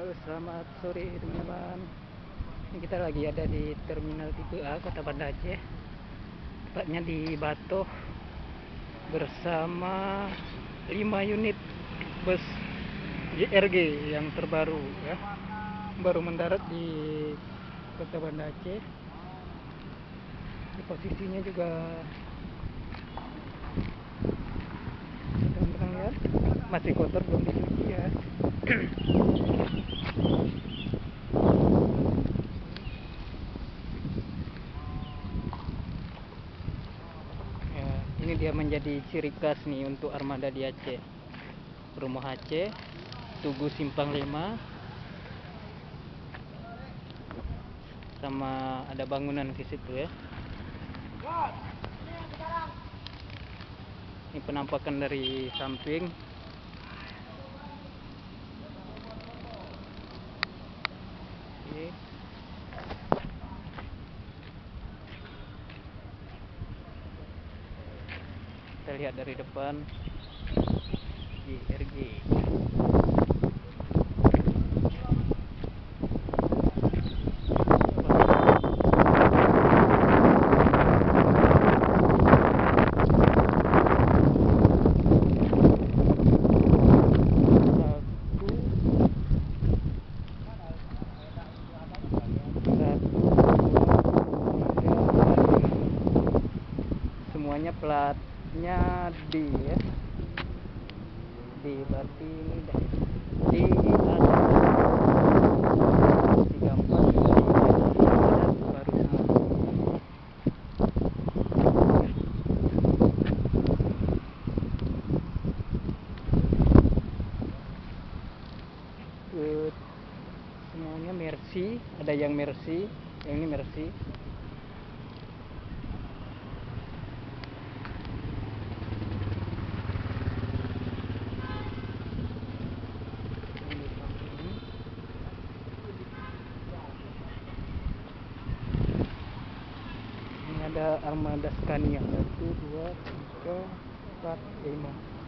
Halo, selamat sore teman-teman. Ini kita lagi ada di Terminal Tipe A Kota Banda Aceh, tepatnya di Batoh, bersama 5 unit bus JRG yang terbaru ya, baru mendarat di Kota Banda Aceh. Di posisinya juga teman-teman lihat masih kotor, belum dicuci ya. Ya, ini dia menjadi ciri khas nih untuk armada di Aceh. Rumah Aceh, Tugu Simpang 5, sama ada bangunan di situ ya. Ini penampakan dari samping. Oke. Kita lihat dari depan JRG. Semuanya platnya D ya, D berarti ini D atas 34 baru semua. Semuanya Mercy, ada yang Mercy, yang ini Mercy. Ini ada armada Scania 1, 2, 3, 4, 5.